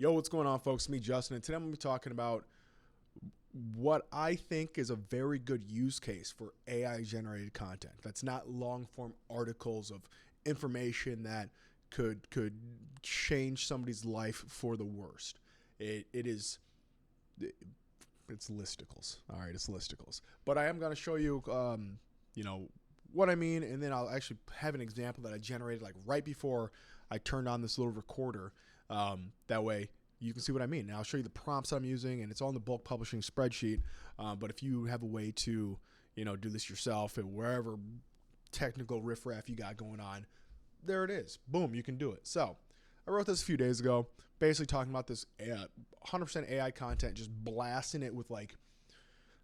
Yo, what's going on, folks? Me, Justin, and today I'm going to be talking about what I think is a very good use case for AI generated content. That's not long form articles of information that could change somebody's life for the worst. It's listicles. All right, it's listicles. But I am going to show you, what I mean, and then I'll actually have an example that I generated like right before I turned on this little recorder. That way you can see what I mean. Now I'll show you the prompts I'm using, and it's on the bulk publishing spreadsheet. But if you have a way to, do this yourself and wherever technical riffraff you got going on, there it is. Boom, you can do it. So I wrote this a few days ago, basically talking about this 100% AI content, just blasting it with like,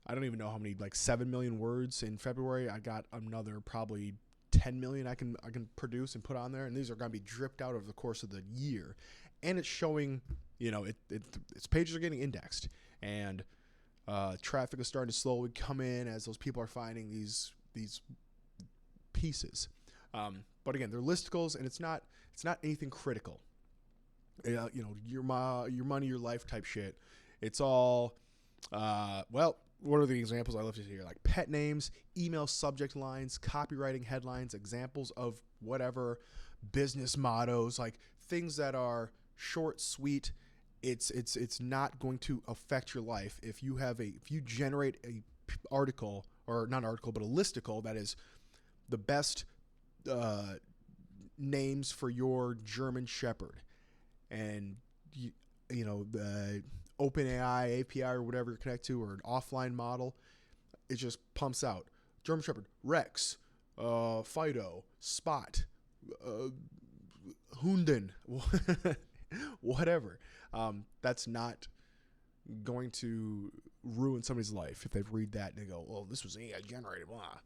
I don't even know how many, like 7 million words in February. I got another probably 10 million I can produce and put on there, and these are going to be dripped out over the course of the year. And it's showing, its pages are getting indexed, and traffic is starting to slowly come in as those people are finding these pieces. But again, they're listicles, and it's not anything critical. Your money, your life type shit. It's all what are the examples I listed here? Like pet names, email subject lines, copywriting headlines, examples of whatever, business mottos, like things that are short, sweet. It's not going to affect your life if you generate a article, or not an article, but a listicle that is the best names for your German Shepherd, and the OpenAI API or whatever you connect to, or an offline model, it just pumps out German Shepherd, Rex, Fido, Spot, Hunden, whatever. That's not going to ruin somebody's life if they read that and they go, "Well, this was AI generated." Blah.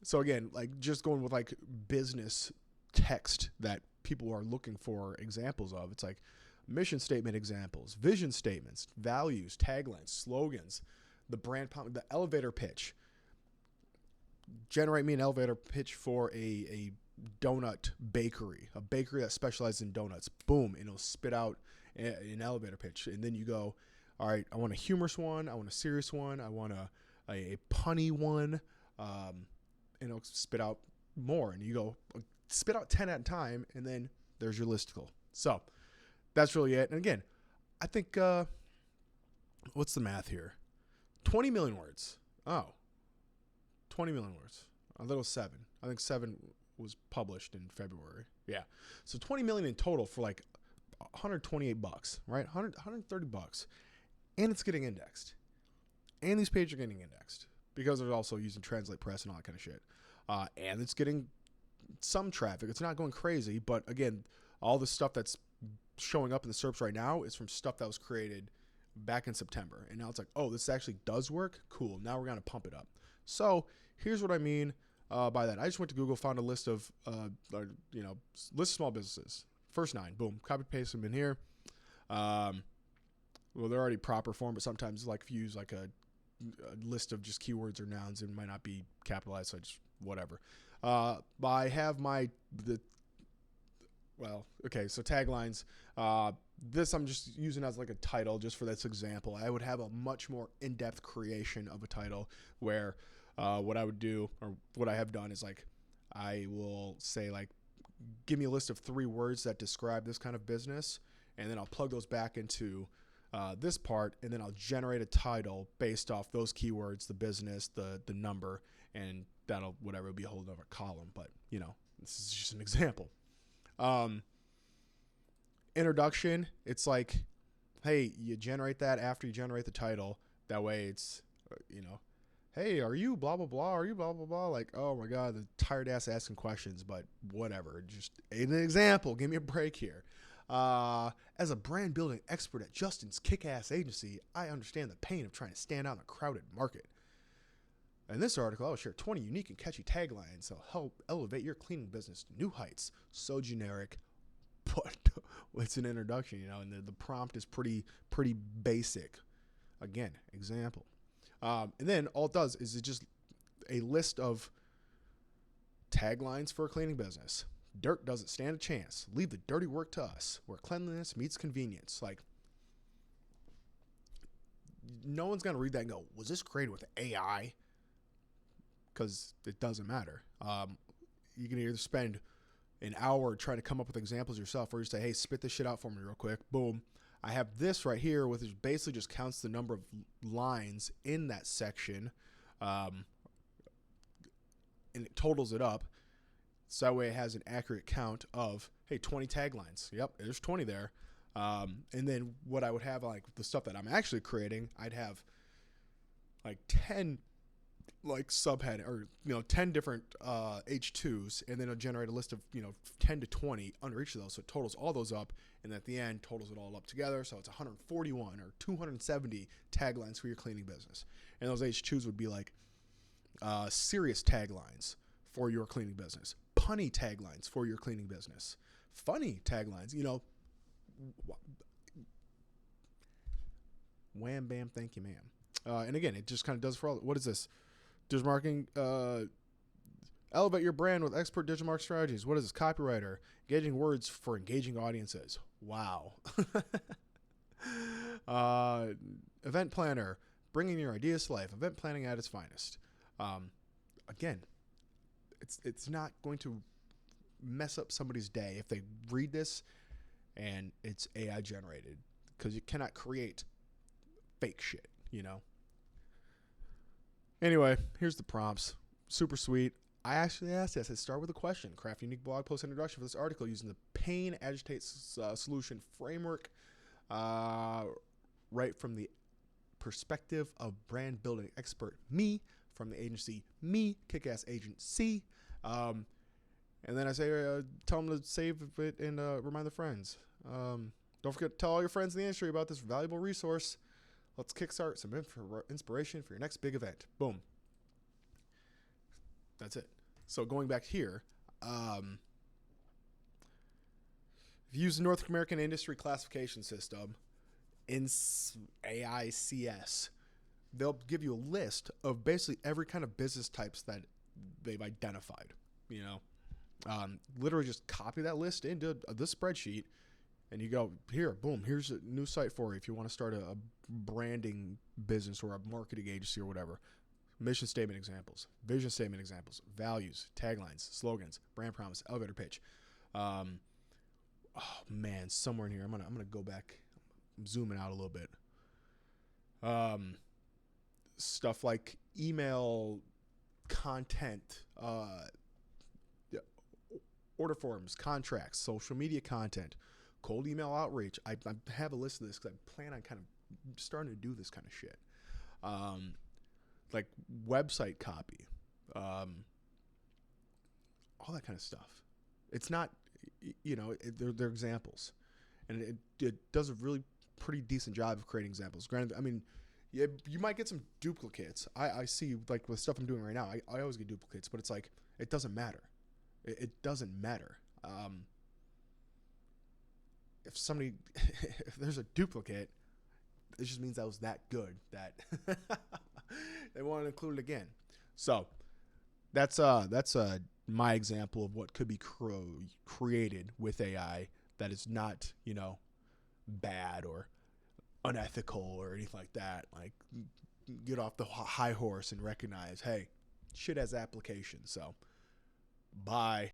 So again, like just going with like business text that people are looking for examples of. It's like mission statement examples, vision statements, values, taglines, slogans, the brand, the elevator pitch. Generate me an elevator pitch for a donut bakery, a bakery that specializes in donuts. Boom, and it'll spit out an elevator pitch. And then you go, all right, I want a humorous one, I want a serious one, I want a punny one, and it'll spit out more. And you go, spit out 10 at a time, and then there's your listicle. So that's really it. And again, I think, what's the math here? 20 million words. Oh, 20 million words. I thought it was 7. I think 7 was published in February. Yeah. So 20 million in total for like $128, right? 130 bucks. And it's getting indexed. And these pages are getting indexed because they're also using Translate Press and all that kind of shit. And it's getting some traffic. It's not going crazy, but again, all the stuff that's showing up in the SERPs right now is from stuff that was created back in September. And now it's like, oh, this actually does work? Cool. Now we're going to pump it up. So here's what I mean by that. I just went to Google, found a list of, list of small businesses. First 9, boom, copy paste them in here. Well, they're already proper form, but sometimes like if you use like a list of just keywords or nouns, it might not be capitalized, so I just whatever. I have so taglines. This I'm just using as like a title just for this example. I would have a much more in-depth creation of a title where what I would do, or what I have done, is like I will say like, give me a list of 3 words that describe this kind of business, and then I'll plug those back into this part, and then I'll generate a title based off those keywords, the business, the number, and that'll whatever be a whole other column. But this is just an example. Introduction, it's like, hey, you generate that after you generate the title. That way it's, hey, are you blah, blah, blah? Are you blah, blah, blah? Like, oh my God, the tired ass asking questions, but whatever. Just an example. Give me a break here. As a brand building expert at Justin's kick-ass agency, I understand the pain of trying to stand out in a crowded market. In this article, I'll share 20 unique and catchy taglines that'll help elevate your cleaning business to new heights. So generic, but it's an introduction, and the prompt is pretty basic. Again, example. And then all it does is it's just a list of taglines for a cleaning business. Dirt doesn't stand a chance. Leave the dirty work to us, where cleanliness meets convenience. Like, no one's going to read that and go, was this created with AI? Because it doesn't matter. You can either spend an hour trying to come up with examples yourself, or you say, hey, spit this shit out for me real quick. Boom. I have this right here, which basically just counts the number of lines in that section, and it totals it up. So that way it has an accurate count of, hey, 20 taglines. Yep, there's 20 there. And then what I would have, like the stuff that I'm actually creating, I'd have like 10 like subhead, or 10 different H2s, and then it'll generate a list of 10 to 20 under each of those, so it totals all those up, and at the end totals it all up together, so it's 141 or 270 taglines for your cleaning business. And those H2s would be like serious taglines for your cleaning business, punny taglines for your cleaning business, funny taglines, wham bam thank you ma'am. And again, it just kind of does for all. What is this? Digital marketing, elevate your brand with expert digital marketing strategies. What is this? Copywriter, engaging words for engaging audiences. Wow. Event planner, bringing your ideas to life. Event planning at its finest. Again, it's not going to mess up somebody's day if they read this and it's AI generated, because you cannot create fake shit, Anyway, here's the prompts. Super sweet. I actually asked this. I start with a question. Craft a unique blog post introduction for this article using the pain agitates solution framework, right from the perspective of brand building expert me, from the agency me, kick-ass agency. And then I say, tell them to save it and remind their friends. Don't forget to tell all your friends in the industry about this valuable resource. Let's kickstart some inspiration for your next big event. Boom. That's it. So going back here, if you use the North American Industry Classification System in AICS, they'll give you a list of basically every kind of business types that they've identified. Literally just copy that list into this spreadsheet, and you go, here, boom, here's a new site for you if you want to start a branding business or a marketing agency or whatever. Mission statement examples, vision statement examples, values, taglines, slogans, brand promise, elevator pitch. Oh man, somewhere in here, I'm gonna go back. I'm zooming out a little bit. Stuff like email content, order forms, contracts, social media content, cold email outreach. I have a list of this because I plan on kind of starting to do this kind of shit. Like website copy, all that kind of stuff. It's not, they're examples, and it does a really pretty decent job of creating examples. Granted, I mean, yeah, you might get some duplicates. I see, like with stuff I'm doing right now, I always get duplicates, but it's like, it doesn't matter. It doesn't matter. If there's a duplicate, it just means that was that good that they want to include it again. So that's my example of what could be created with AI that is not, bad or unethical or anything like that. Like, get off the high horse and recognize, hey, shit has applications. So bye.